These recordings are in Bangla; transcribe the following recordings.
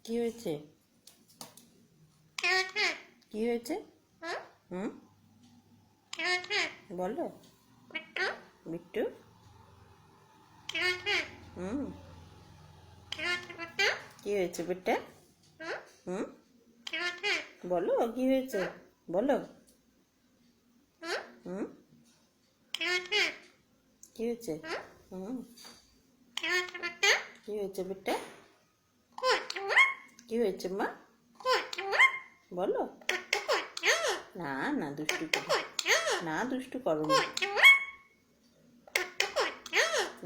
কি হয়েছে? কি হয়েছে? হুম, বলো। বিট্টু। হুম, কি হয়েছে বেটা? হুম, বলো কি হয়েছে, বলো। হুম, কি হয়েছে? হুম, কি হয়েছে বেটা? কি হয়েছে মা? বলো। না না, দুষ্টু করো না, দুষ্টু করো না,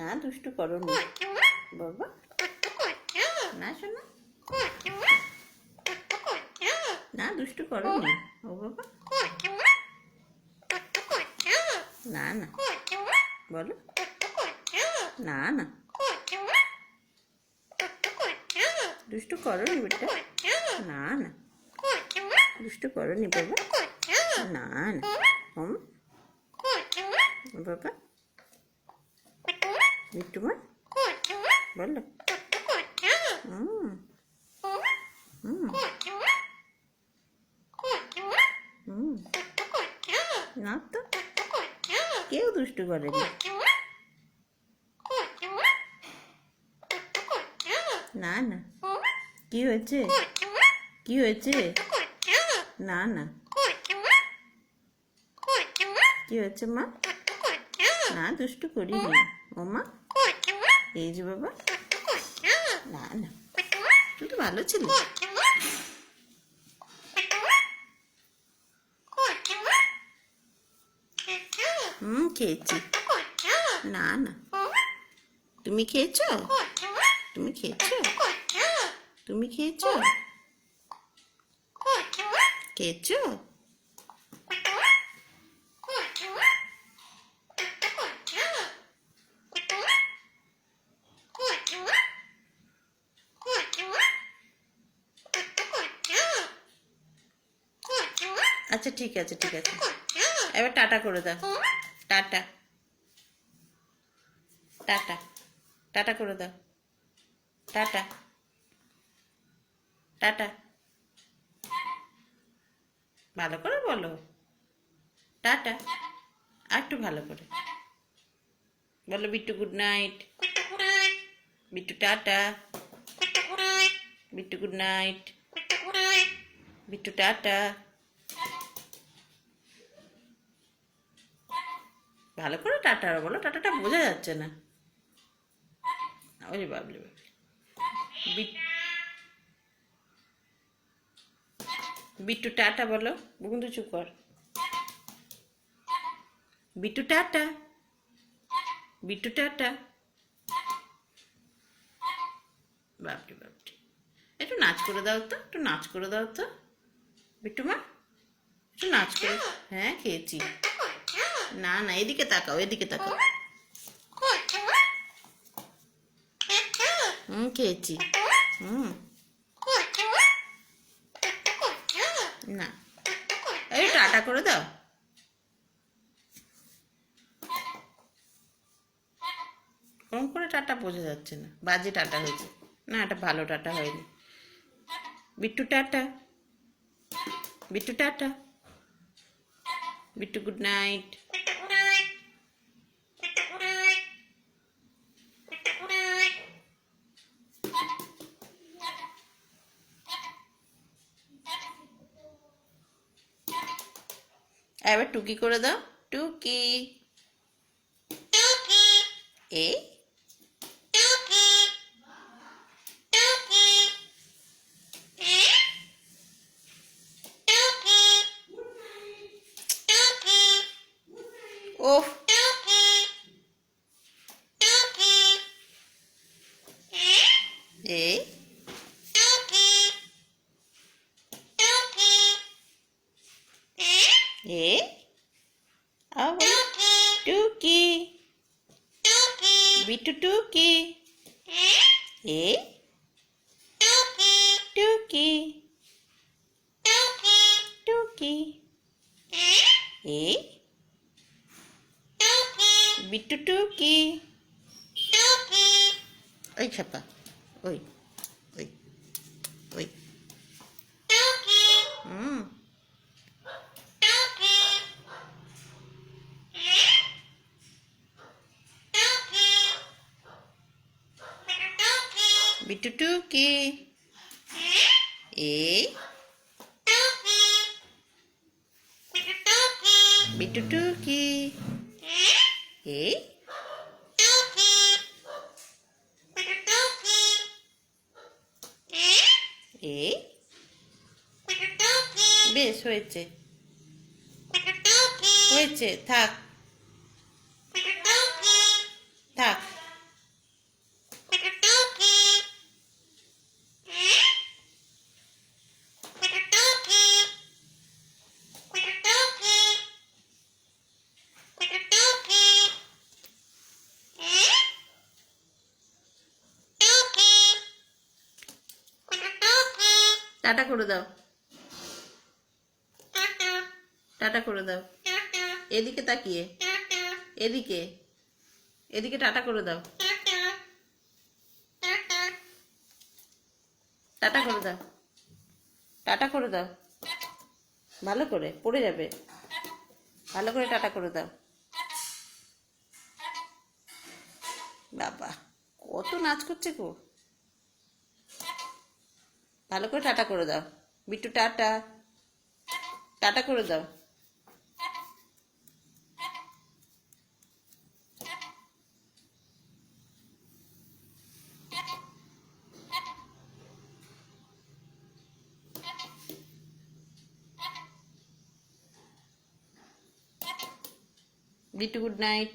না দুষ্টু করো না বাবা। না শোনো, না দুষ্টু করো না ও বাবা। না না, বলো। না না, দুষ্টু করো নি বেটা। না না, দুষ্টু করো নি বাবা। না না, হুম, বাবা। বিট্টু মা, বলো। হুম, হুম, হুম, না তো, কেউ দুষ্টু করেনি। না না, কি হয়েছে? কি হয়েছে? না না, কি হয়েছে মা? না দুষ্টু করিনি ও মা। এই যে বাবা। না না, তুই তো ভালো ছিলি। হুম, খেয়েছি। না না, তুমি খেয়েছো? তুমি খেয়েছো? তুমি খেয়েছো? খেয়েছো? আচ্ছা ঠিক আছে, ঠিক আছে, এবার টাটা করে দাও। টাটা, টাটা, টাটা করে দাও। টাটা, টাটা, ভালো করে বলো। টাটা, আর একটু ভালো করে বলো। Bittu good night. Bittu tata. Bittu good night. Bittu tata. ভালো করে টাটা বলো, টাটাটা বোঝা যাচ্ছে না। ওই বাবলি বাবলি। বিট্টু টাটা বলো। বন্ধু চুপ কর। বিট্টু টাটা। বিট্টু টাটা। বাপরে বাপরে, একটু নাচ করে দাও তো, একটু নাচ করে দাও তো বিট্টু মা, একটু নাচ করে। হ্যাঁ খেয়েছি। না না, এদিকে তাকাও, এদিকে তাকাও। হুম, খেয়েছি। হুম, না, এই টাটা করে দাও। কম করে টাটা বোঝা যাচ্ছে না, বাজে টাটা হয়েছে। না, এটা ভালো টাটা হয়নি। Bittu tata. Bittu tata. Bittu good night. এবার টুকি করে দাও। টুকি। এই ওফ, এই এই আবার টুকি। বিট্টু টুকি। এই টুকি। টুকি। এই বিট্টু টুকি। ওই ছাপা, ওই ওই ওই হুম বিট্টু টুকি এই বিট্টু টুকি এই এই বেশ হয়েছে হয়েছে থাক থাক টাটা করে দাও টাটা করে দাও এদিকে তাকিয়ে এদিকে এদিকে টাটা করে দাও টাটা করে দাও টাটা করে দাও ভালো করে পড়ে যাবে ভালো করে টাটা করে দাও বাবা কত নাচ করছে গো ভালো করে টাটা করে দাও বিট্টু টাটা টাটা করে দাও বিট্টু গুড নাইট